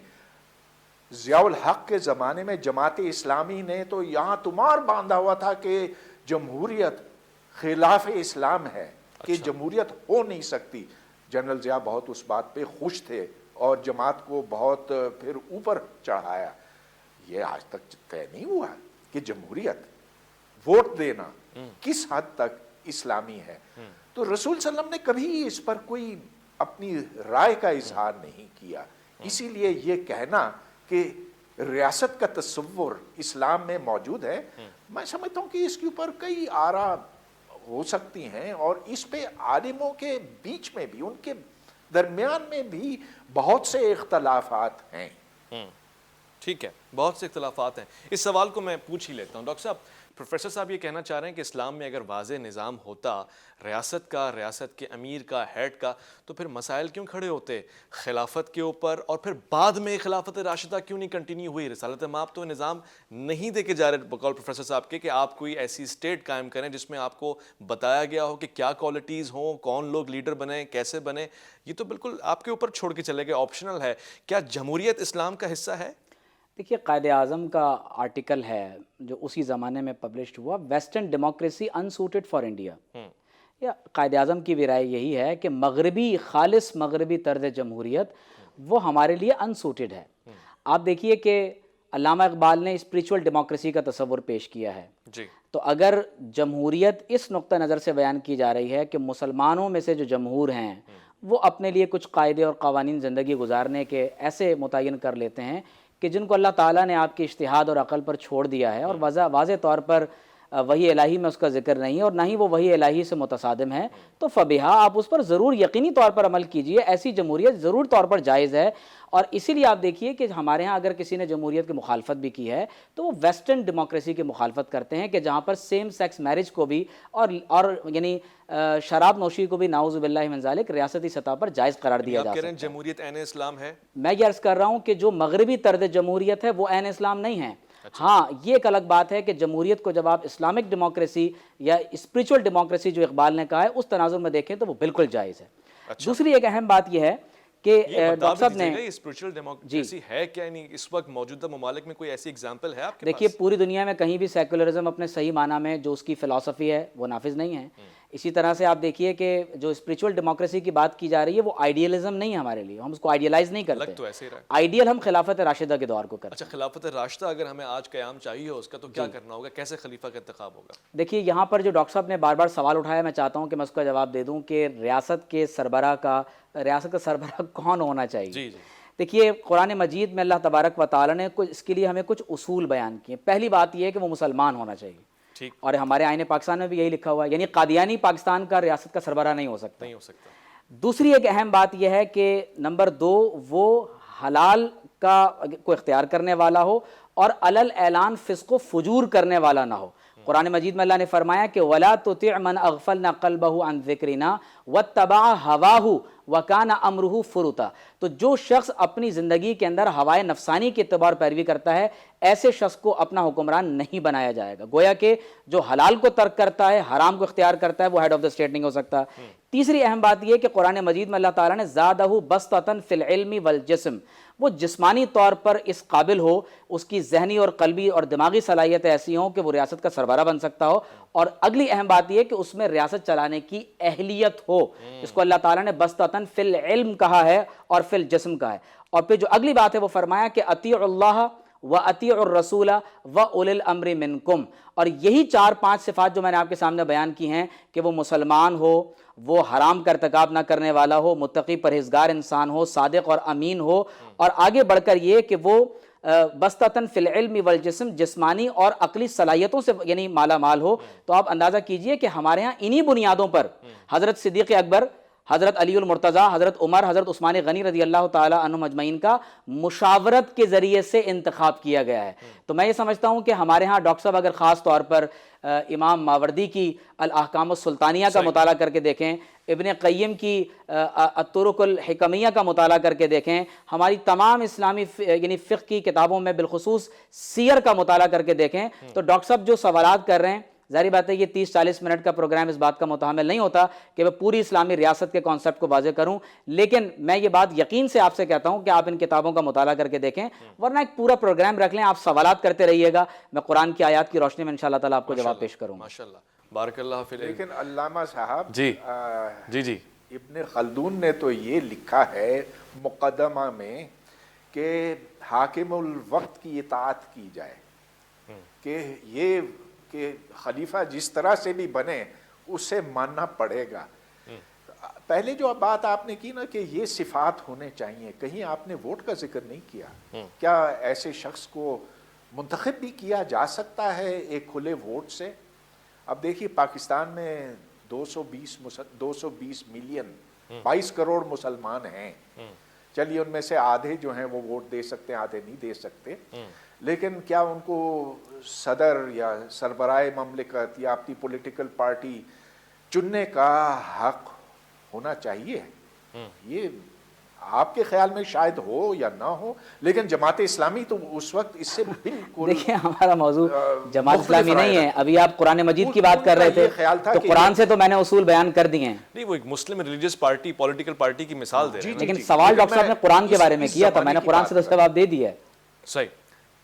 ضیاء الحق کے زمانے میں جماعت اسلامی نے تو یہاں تمہار باندھا ہوا تھا کہ جمہوریت خلاف اسلام ہے, کہ جمہوریت ہو نہیں سکتی. جنرل ضیاء بہت اس بات پہ خوش تھے اور جماعت کو بہت پھر اوپر چڑھایا. یہ آج تک طے نہیں ہوا کہ جمہوریت, ووٹ دینا کس حد تک اسلامی ہے. تو رسول صلی اللہ علیہ وسلم نے کبھی اس پر کوئی اپنی رائے کا اظہار نہیں کیا. اسی لیے یہ کہنا کہ ریاست کا تصور اسلام میں موجود ہے, میں سمجھتا ہوں کہ اس کے اوپر کئی آراء ہو سکتی ہیں, اور اس پہ عالموں کے بیچ میں بھی, ان کے درمیان میں بھی بہت سے اختلافات ہیں. ٹھیک ہے, بہت سے اختلافات ہیں. اس سوال کو میں پوچھ ہی لیتا ہوں. ڈاکٹر صاحب, پروفیسر صاحب یہ کہنا چاہ رہے ہیں کہ اسلام میں اگر واضح نظام ہوتا ریاست کا, ریاست کے امیر کا, ہیڈ کا, تو پھر مسائل کیوں کھڑے ہوتے خلافت کے اوپر, اور پھر بعد میں خلافت راشدہ کیوں نہیں کنٹینیو ہوئی؟ رسالت مآب تو نظام نہیں دے کے جا رہے بقول پروفیسر صاحب کے کہ آپ کوئی ایسی اسٹیٹ قائم کریں جس میں آپ کو بتایا گیا ہو کہ کیا کوالٹیز ہوں, کون لوگ لیڈر بنیں, کیسے بنیں. یہ تو بالکل آپ کے اوپر چھوڑ کے چلے گئے, آپشنل ہے. کیا جمہوریت اسلام کا حصہ ہے؟ دیکھیے, قائد اعظم کا آرٹیکل ہے جو اسی زمانے میں پبلشڈ ہوا, ویسٹرن ڈیموکریسی انسوٹڈ فار انڈیا. یا قائد اعظم کی بھی رائے یہی ہے کہ مغربی, خالص مغربی طرز جمہوریت وہ ہمارے لیے انسوٹڈ ہے. آپ دیکھیے کہ علامہ اقبال نے اسپریچول ڈیموکریسی کا تصور پیش کیا ہے. تو اگر جمہوریت اس نقطہ نظر سے بیان کی جا رہی ہے کہ مسلمانوں میں سے جو جمہور ہیں وہ اپنے لیے کچھ قاعدے اور قوانین زندگی گزارنے کے ایسے متعین کر لیتے ہیں کہ جن کو اللہ تعالیٰ نے آپ کے اجتہاد اور عقل پر چھوڑ دیا ہے, اور واضح طور پر وحی الہی میں اس کا ذکر نہیں اور نہ ہی وہ وحی الہی سے متصادم ہے, تو فبہا آپ اس پر ضرور یقینی طور پر عمل کیجئے. ایسی جمہوریت ضرور طور پر جائز ہے. اور اسی لیے آپ دیکھیے کہ ہمارے ہاں اگر کسی نے جمہوریت کی مخالفت بھی کی ہے تو وہ ویسٹرن ڈیموکریسی کی مخالفت کرتے ہیں, کہ جہاں پر سیم سیکس میرج کو بھی اور یعنی شراب نوشی کو بھی نعوذ باللہ من ذالک ریاستی سطح پر جائز قرار دیا جا آپ کہہ رہے سکتا ہیں جمہوریت عین اسلام ہے؟ میں یہ عرض کر رہا ہوں کہ جو مغربی طرز جمہوریت ہے وہ عین اسلام نہیں ہے. ہاں یہ ایک الگ بات ہے کہ جمہوریت کو جب آپ اسلامک ڈیموکریسی یا اسپریچول ڈیموکریسی جو اقبال نے کہا ہے اس تناظر میں دیکھیں تو وہ بالکل جائز ہے. دوسری ایک اہم بات یہ ہے کہ ڈاکٹر صاحب نے اسپریچول ڈیموکریسی ہے کیا, یعنی اس وقت موجودہ ممالک میں کوئی ایسی اگزامپل ہے آپ کے دیکھیے پاس؟ پوری دنیا میں کہیں بھی سیکولرزم اپنے صحیح معنی میں جو اس کی فلسفی ہے وہ نافذ نہیں ہے. اسی طرح سے آپ دیکھیے کہ جو اسپریچول ڈیموکریسی کی بات کی جا رہی ہے وہ آئیڈیلزم نہیں ہے ہمارے لیے, ہم اس کو آئیڈیلائز نہیں کرتے. لگ تو ایسے ہی رہا ہے. آئیڈیل ہم خلافت راشدہ کے دور کو کرتے ہیں. اچھا, خلافت راشدہ اگر ہمیں آج قیام چاہیے اس کا تو کیا کرنا ہوگا, کیسے خلیفہ کا انتخاب ہوگا؟ دیکھیے یہاں پر جو ڈاکٹر صاحب نے بار بار سوال اٹھایا, میں چاہتا ہوں کہ میں اس کا جواب دے دوں کہ ریاست کا سربراہ کون ہونا چاہیے. جی جی. دیکھیے قرآن مجید میں اللہ تبارک و تعالیٰ نے اس کے لیے ہمیں کچھ اصول بیان کیے. پہلی بات یہ ہے کہ وہ مسلمان ہونا چاہیے, ٹھیک, اور ہمارے آئین پاکستان میں بھی یہی لکھا ہوا ہے, یعنی قادیانی پاکستان کا ریاست کا سربراہ نہیں ہو سکتا. دوسری ایک اہم بات یہ ہے کہ نمبر 2 وہ حلال کا کو اختیار کرنے والا ہو اور علل اعلان فسق و فجور کرنے والا نہ ہو. قرآن مجید میں اللہ نے فرمایا کہ وَلَا تُطِعْ مَنْ أَغْفَلْنَا قَلْبَهُ عَنْ ذِكْرِنَا وَاتَّبَعَ هَوَاهُ وَكَانَ أَمْرُهُ فُرُطًا. تو جو شخص اپنی زندگی کے اندر ہوائے نفسانی کے اعتبار پیروی کرتا ہے ایسے شخص کو اپنا حکمران نہیں بنایا جائے گا. گویا کہ جو حلال کو ترک کرتا ہے, حرام کو اختیار کرتا ہے, وہ ہیڈ آف دا اسٹیٹ نہیں ہو سکتا. تیسری اہم بات یہ کہ قرآن مجید میں اللہ تعالیٰ نے زادہ بسطۃ فی العلم والجسم, وہ جسمانی طور پر اس قابل ہو, اس کی ذہنی اور قلبی اور دماغی صلاحیتیں ایسی ہوں کہ وہ ریاست کا سربراہ بن سکتا ہو. اور اگلی اہم بات یہ کہ اس میں ریاست چلانے کی اہلیت ہو. اس کو اللہ تعالیٰ نے بسطۃ فی العلم کہا ہے اور فی الجسم کہا ہے. اور پھر جو اگلی بات ہے وہ فرمایا کہ اطیعوا اللہ وَأَطِيعُوا الرَّسُولَ وَأُولِي الْأَمْرِ مِنْكُمْ. اور یہی 4-5 صفات جو میں نے آپ کے سامنے بیان کی ہیں کہ وہ مسلمان ہو, وہ حرام کا ارتکاب نہ کرنے والا ہو, متقی پرہیزگار انسان ہو, صادق اور امین ہو, اور آگے بڑھ کر یہ کہ وہ بسطۃ فی العلم والجسم, جسمانی اور عقلی صلاحیتوں سے یعنی مالا مال ہو. تو آپ اندازہ کیجئے کہ ہمارے ہاں انہی بنیادوں پر حضرت صدیق اکبر, حضرت علی المرتضیٰ, حضرت عمر, حضرت عثمان غنی رضی اللہ تعالی عنہم اجمعین کا مشاورت کے ذریعے سے انتخاب کیا گیا ہے. تو میں یہ سمجھتا ہوں کہ ہمارے ہاں ڈاکٹر صاحب اگر خاص طور پر امام ماوردی کی الاحکام السلطانیہ کا مطالعہ کر کے دیکھیں, ابن قیم کی الطرق الحکمیہ کا مطالعہ کر کے دیکھیں, ہماری تمام اسلامی یعنی فقہ کی کتابوں میں بالخصوص سیر کا مطالعہ کر کے دیکھیں, تو ڈاکٹر صاحب جو سوالات کر رہے ہیں, ظاہری بات ہے یہ 30-40 منٹ کا پروگرام اس بات کا متحمل نہیں ہوتا کہ میں پوری اسلامی ریاست کے کانسیپٹ کو واضح کروں, لیکن میں یہ بات یقین سے آپ سے کہتا ہوں کہ آپ ان کتابوں کا مطالعہ کر کے دیکھیں, ورنہ ایک پورا پروگرام رکھ لیں, آپ سوالات کرتے رہیے گا, میں قرآن کی آیات کی روشنی میں انشاءاللہ تعالیٰ آپ کو جواب پیش کروں گا. ماشاءاللہ, بارک اللہ فی العلم. لیکن علامہ صاحب, جی جی جی, ابن خلدون نے تو یہ لکھا ہے مقدمہ میں کہ حاکم الوقت کی اطاعت کی جائے, کہ یہ کہ خلیفہ جس طرح سے بھی بنے اسے ماننا پڑے گا. پہلے جو بات آپ نے کی نا کہ یہ صفات ہونے چاہیے, کہیں آپ نے ووٹ کا ذکر نہیں کیا. کیا ایسے شخص کو منتخب بھی کیا جا سکتا ہے ایک کھلے ووٹ سے؟ اب دیکھیے پاکستان میں 220 ملین 22 کروڑ مسلمان ہیں. چلیے ان میں سے آدھے جو ہیں وہ ووٹ دے سکتے ہیں, آدھے نہیں دے سکتے, لیکن کیا ان کو صدر یا سربراہ مملکت یا اپنی پولیٹیکل پارٹی چننے کا حق ہونا چاہیے؟ یہ آپ کے خیال میں شاید ہو یا نہ ہو, لیکن جماعت اسلامی تو اس وقت اس سے بالکل دیکھیں ہمارا موضوع جماعت اسلامی نہیں ہے. ابھی آپ قرآن مجید کی بات کر رہے تھے تو قرآن سے تو میں نے اصول بیان کر دیے ہیں. نہیں, وہ ایک مسلم ریلیجیس پارٹی, پولیٹیکل پارٹی کی مثال دے رہے ہیں, لیکن سوال ڈاکٹر صاحب نے قرآن کے بارے میں کیا تھا, میں نے قرآن سے تو جواب دے دیا ہے. صحیح,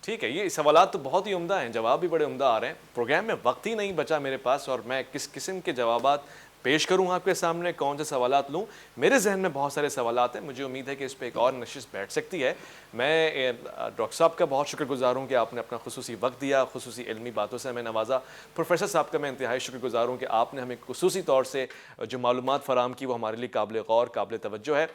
ٹھیک ہے. یہ سوالات تو بہت ہی عمدہ ہیں, جواب بھی بڑے عمدہ آ رہے ہیں. پروگرام میں وقت ہی نہیں بچا میرے پاس, اور میں کس قسم کے جوابات پیش کروں آپ کے سامنے, کون سے سوالات لوں. میرے ذہن میں بہت سارے سوالات ہیں, مجھے امید ہے کہ اس پہ ایک اور نشست بیٹھ سکتی ہے. میں ڈاکٹر صاحب کا بہت شکر گزار ہوں کہ آپ نے اپنا خصوصی وقت دیا, خصوصی علمی باتوں سے ہمیں نوازا. پروفیسر صاحب کا میں انتہائی شکر گزار ہوں کہ آپ نے ہمیں خصوصی طور سے جو معلومات فراہم کی وہ ہمارے لیے قابل غور, قابل توجہ ہے.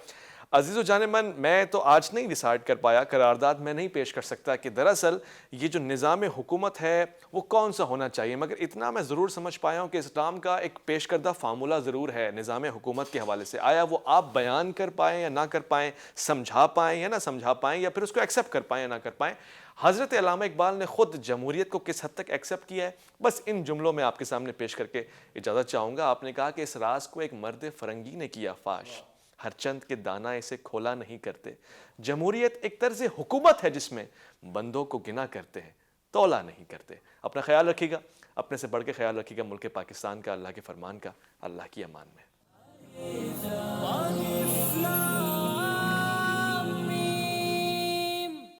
عزیز و جان من, میں تو آج نہیں ڈیسائیڈ کر پایا, قرارداد میں نہیں پیش کر سکتا کہ دراصل یہ جو نظام حکومت ہے وہ کون سا ہونا چاہیے, مگر اتنا میں ضرور سمجھ پایا ہوں کہ اسلام کا ایک پیش کردہ فارمولہ ضرور ہے نظام حکومت کے حوالے سے. آیا وہ آپ بیان کر پائیں یا نہ کر پائیں, سمجھا پائیں یا نہ سمجھا پائیں, یا پھر اس کو ایکسیپٹ کر پائیں یا نہ کر پائیں, حضرت علامہ اقبال نے خود جمہوریت کو کس حد تک ایکسیپٹ کیا ہے, بس ان جملوں میں آپ کے سامنے پیش کر کے اجازت چاہوں گا. آپ نے کہا کہ اس راز کو ایک مرد فرنگی نے کیا فاش, ہر چند کے دانا اسے کھولا نہیں کرتے. جمہوریت ایک طرز حکومت ہے جس میں بندوں کو گنا کرتے ہیں, تولا نہیں کرتے. اپنا خیال رکھیے گا, اپنے سے بڑھ کے خیال رکھیے گا ملک پاکستان کا, اللہ کے فرمان کا. اللہ کی امان میں.